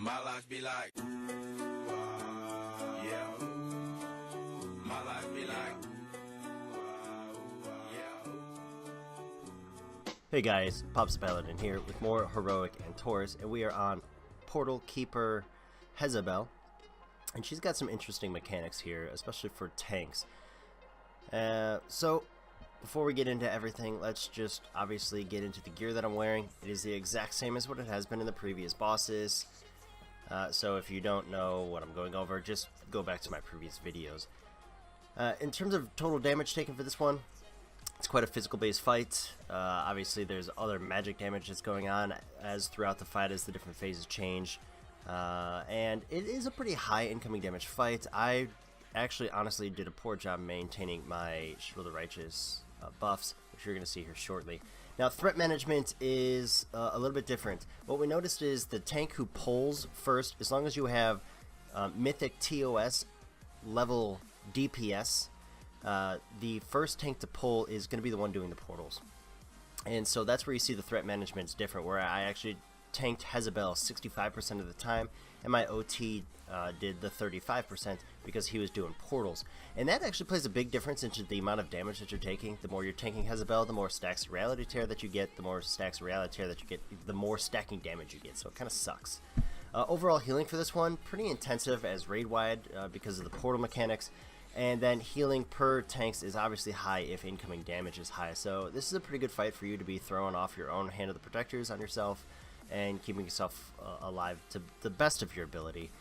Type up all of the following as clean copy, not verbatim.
My life be like, yeah. My life be like, yeah. Hey guys, Pops Paladin here with more Heroic and Taurus, and we are on Portal Keeper Hasabel, and she's got some interesting mechanics here, especially for tanks. So before we get into everything, let's just obviously get into the gear that I'm wearing. It is the exact same as what it has been in the previous bosses. So if you don't know what I'm going over, just go back to my previous videos. In terms of total damage taken for this one, it's quite a physical based fight. Obviously there's other magic damage that's going on as throughout the fight as the different phases change. And it is a pretty high incoming damage fight. I actually honestly did a poor job maintaining my Shield of the Righteous buffs, which you're going to see here shortly. Now, threat management is a little bit different. What we noticed is the tank who pulls first, as long as you have Mythic TOS level DPS, the first tank to pull is going to be the one doing the portals. And so that's where you see the threat management is different, where I actually tanked Hasabel 65% of the time, and my OT did the 35% because he was doing portals. And that actually plays a big difference into the amount of damage that you're taking. The more you're tanking Hasabel, the more stacks Reality Tear that you get, the more stacks Reality Tear that you get, the more stacking damage you get, so it kind of sucks. Overall healing for this one, pretty intensive as raid-wide because of the portal mechanics. And then healing per tanks is obviously high if incoming damage is high. So this is a pretty good fight for you to be throwing off your own Hand of the Protectors on yourself and keeping yourself alive to the best of your ability.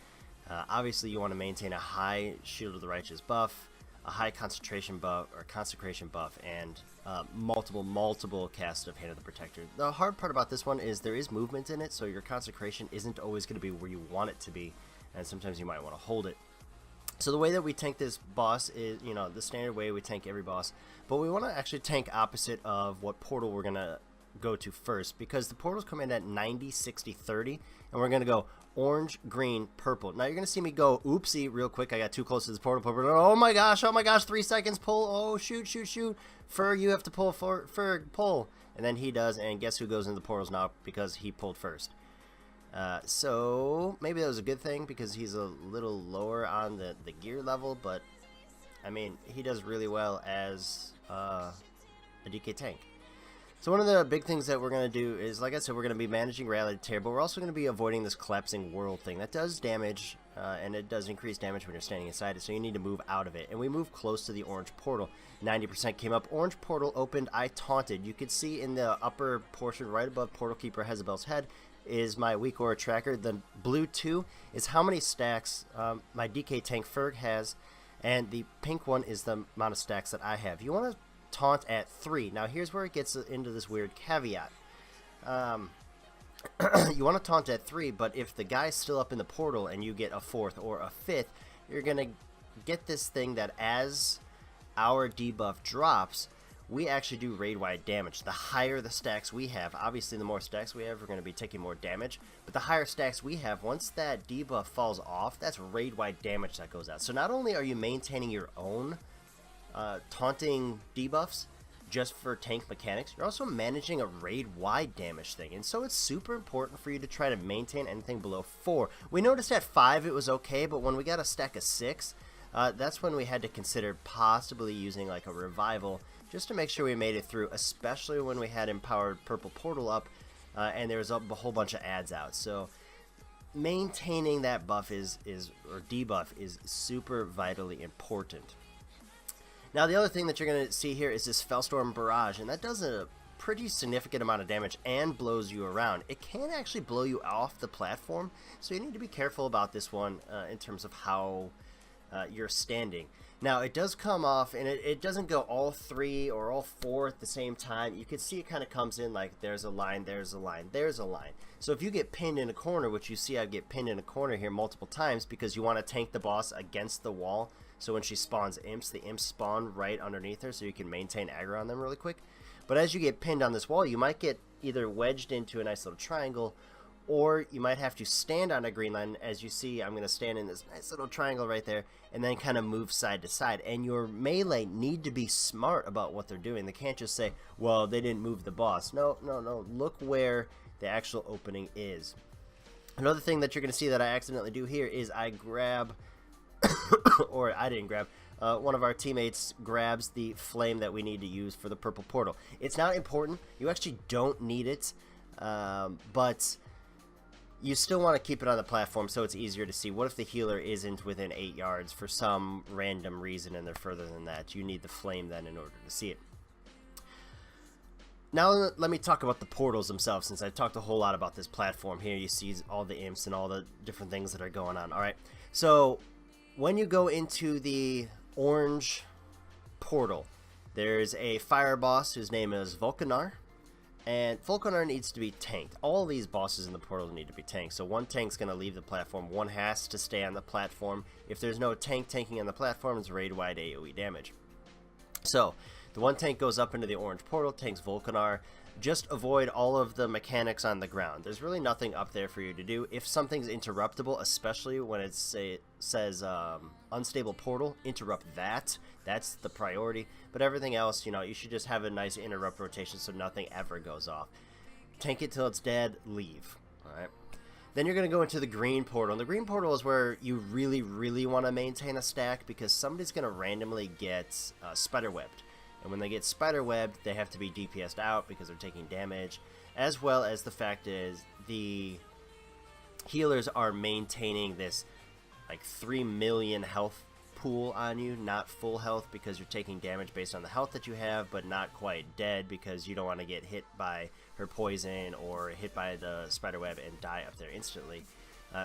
Obviously you want to maintain a high Shield of the Righteous buff, a high concentration buff or consecration buff, and multiple casts of Hand of the Protector. The hard part about this one is there is movement in it, so your consecration isn't always going to be where you want it to be, and sometimes you might want to hold it. So the way that we tank this boss is, you know, the standard way we tank every boss, but we want to actually tank opposite of what portal we're going to go to first, because the portals come in at 90, 60, 30, and we're going to go orange, green, purple. Now you're going to see me go oopsie real quick. I got too close to this portal. Oh my gosh, 3 seconds, pull. Oh, shoot. Fur, you have to pull. Fur, pull. And then he does, and guess who goes into the portals now because he pulled first. So maybe that was a good thing because he's a little lower on the gear level, but I mean, he does really well as a DK tank. So one of the big things that we're going to do is, like I said, we're going to be managing Reality Tear, but we're also going to be avoiding this collapsing world thing. That does damage, and it does increase damage when you're standing inside it, so you need to move out of it. And we move close to the orange portal. 90% came up. Orange portal opened. I taunted. You can see in the upper portion right above Portal Keeper Hasabel's head is my weak aura tracker. The blue 2 is how many stacks my DK tank Ferg has, and the pink one is the amount of stacks that I have. You want to taunt at 3. Now here's where it gets into this weird caveat. You want to taunt at 3, but if the guy's still up in the portal and you get a 4th or a 5th, you're gonna get this thing that as our debuff drops, we actually do raid-wide damage. The higher the stacks we have, obviously the more stacks we have, we're going to be taking more damage, but the higher stacks we have, once that debuff falls off, that's raid-wide damage that goes out. So not only are you maintaining your own taunting debuffs just for tank mechanics, you're also managing a raid-wide damage thing, and so it's super important for you to try to maintain anything below 4. We noticed at 5 it was okay, but when we got a stack of 6, that's when we had to consider possibly using like a revival just to make sure we made it through, especially when we had empowered purple portal up and there was a whole bunch of ads out. So maintaining that buff or debuff is super vitally important. Now the other thing that you're going to see here is this Fel Storm Barrage, and that does a pretty significant amount of damage and blows you around. It can actually blow you off the platform, so you need to be careful about this one in terms of how you're standing. Now it does come off, and it doesn't go all 3 or all 4 at the same time. You can see it kind of comes in like there's a line, there's a line, there's a line. So if you get pinned in a corner, which you see I get pinned in a corner here multiple times because you want to tank the boss against the wall, so when she spawns imps, the imps spawn right underneath her so you can maintain aggro on them really quick. But as you get pinned on this wall, you might get either wedged into a nice little triangle, or you might have to stand on a green line. As you see, I'm going to stand in this nice little triangle right there and then kind of move side to side. And your melee need to be smart about what they're doing. They can't just say, well, they didn't move the boss. No. Look where the actual opening is. Another thing that you're going to see that I accidentally do here is I grab, or I didn't grab, one of our teammates grabs the flame that we need to use for the purple portal. It's not important. You actually don't need it, but you still want to keep it on the platform so it's easier to see. What if the healer isn't within 8 yards for some random reason and they're further than that? You need the flame then in order to see it. Now let me talk about the portals themselves, since I talked a whole lot about this platform. Here you see all the imps and all the different things that are going on. Alright, so when you go into the orange portal, there's a fire boss whose name is Vulcanar, and Vulcanar needs to be tanked. All these bosses in the portal need to be tanked, so one tank's going to leave the platform, one has to stay on the platform. If there's no tank tanking on the platform, it's raid-wide AoE damage. So the one tank goes up into the orange portal, tanks Vulcanar. Just avoid all of the mechanics on the ground. There's really nothing up there for you to do. If something's interruptible, especially when it says unstable portal, interrupt that. That's the priority. But everything else, you know, you should just have a nice interrupt rotation so nothing ever goes off. Tank it till it's dead, leave. Alright. Then you're going to go into the green portal. And the green portal is where you really, really want to maintain a stack, because somebody's going to randomly get spiderwebbed. And when they get spiderwebbed, they have to be DPS'd out because they're taking damage. As well as the fact is the healers are maintaining this like 3 million health pool on you, not full health because you're taking damage based on the health that you have, but not quite dead because you don't want to get hit by her poison or hit by the spiderweb and die up there instantly.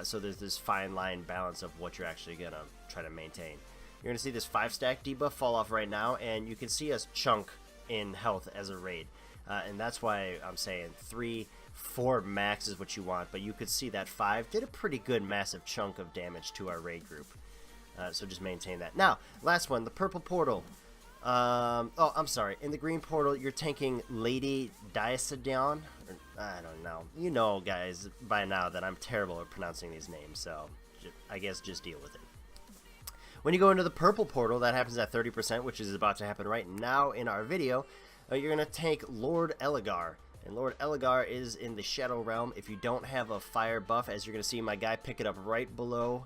So there's this fine line balance of what you're actually going to try to maintain. You're going to see this 5-stack debuff fall off right now, and you can see us chunk in health as a raid. And that's why I'm saying 3, 4 max is what you want, but you could see that 5 did a pretty good massive chunk of damage to our raid group. So just maintain that. Now, last one, the purple portal. Oh, I'm sorry. In the green portal, you're tanking Lady Diacidon. I don't know. You know, guys, by now that I'm terrible at pronouncing these names, so I guess just deal with it. When you go into the purple portal, that happens at 30%, which is about to happen right now in our video. You're going to tank Lord Elegar. And Lord Elegar is in the Shadow Realm. If you don't have a fire buff, as you're going to see my guy pick it up right below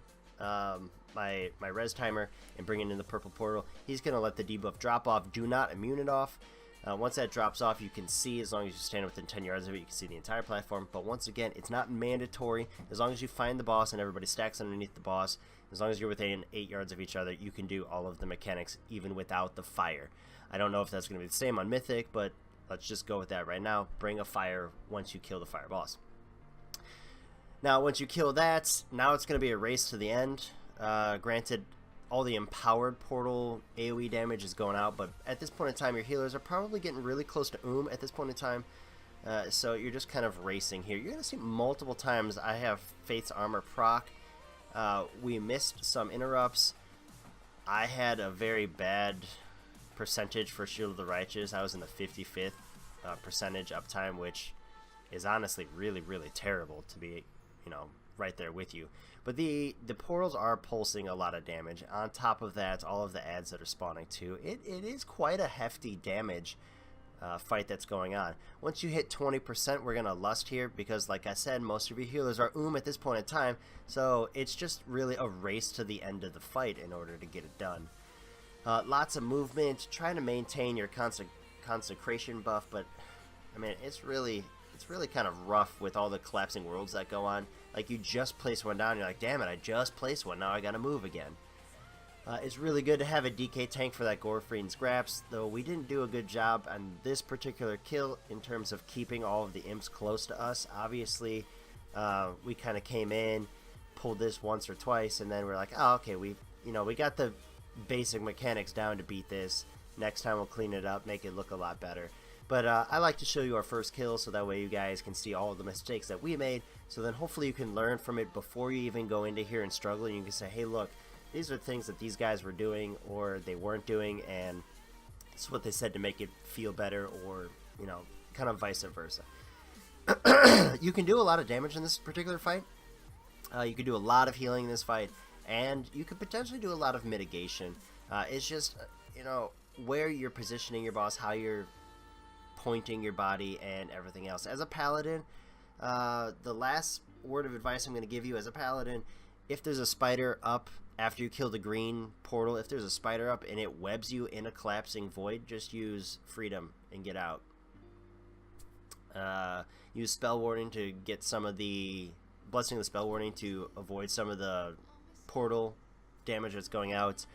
my res timer and bring it in the purple portal, he's going to let the debuff drop off. Do not immune it off. Once that drops off, you can see, as long as you stand within 10 yards of it, you can see the entire platform. But once again, it's not mandatory. As long as you find the boss and everybody stacks underneath the boss, as long as you're within 8 yards of each other, you can do all of the mechanics even without the fire. I don't know if that's going to be the same on Mythic, but let's just go with that right now. Bring a fire once you kill the fire boss. Now, once you kill that, now it's going to be a race to the end. Granted, all the empowered portal AoE damage is going out, but at this point in time, your healers are probably getting really close to at this point in time. So you're just kind of racing here. You're going to see multiple times I have Faith's Armor proc. We missed some interrupts. I had a very bad percentage for Shield of the Righteous. I was in the 55th percentage uptime, which is honestly really, really terrible to be, you know, right there with you. But the portals are pulsing a lot of damage. On top of that, all of the ads that are spawning too. It is quite a hefty damage fight that's going on. Once you hit 20%, we're going to lust here because, like I said, most of your healers are at this point in time. So it's just really a race to the end of the fight in order to get it done. Lots of movement, trying to maintain your consecration buff, but I mean, it's really kind of rough with all the collapsing worlds that go on. Like, you just place one down, you're like, damn it, I just placed one, now I gotta move again. It's really good to have a DK tank for that Gore-Free and Scraps, though we didn't do a good job on this particular kill in terms of keeping all of the imps close to us. Obviously, we kind of came in, pulled this once or twice, and then we're like, oh, okay, we got the basic mechanics down to beat this. Next time we'll clean it up, make it look a lot better. But I like to show you our first kill so that way you guys can see all of the mistakes that we made. So then hopefully you can learn from it before you even go into here and struggle. And you can say, hey, look, these are things that these guys were doing or they weren't doing. And it's what they said to make it feel better, or, you know, kind of vice versa. You can do a lot of damage in this particular fight. You can do a lot of healing in this fight. And you could potentially do a lot of mitigation. It's just, you know, where you're positioning your boss, how you're pointing your body, and everything else. As a paladin, the last word of advice I'm going to give you as a paladin: if there's a spider up after you kill the green portal, if there's a spider up and it webs you in a collapsing void, just use freedom and get out. Use spell warding to get some of the blessing of the spell warding to avoid some of the portal damage that's going out,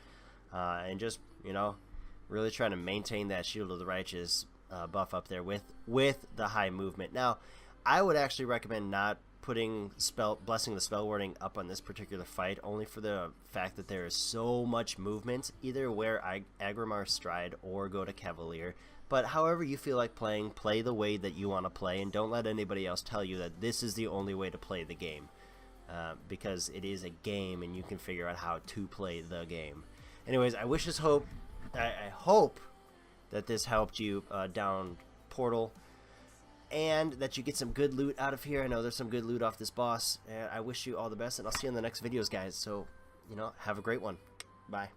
and just, you know, really trying to maintain that Shield of the Righteous buff up there with the high movement. Now, I would actually recommend not putting blessing of the spell warding up on this particular fight, only for the fact that there is so much movement. Either wear Agrimar Stride or go to Cavalier. But however you feel like playing, play the way that you want to play, and don't let anybody else tell you that this is the only way to play the game, because it is a game and you can figure out how to play the game. Anyways, I hope that this helped you down Portal, and that you get some good loot out of here. I know there's some good loot off this boss, and I wish you all the best, and I'll see you in the next videos, guys. So, you know, have a great one. Bye.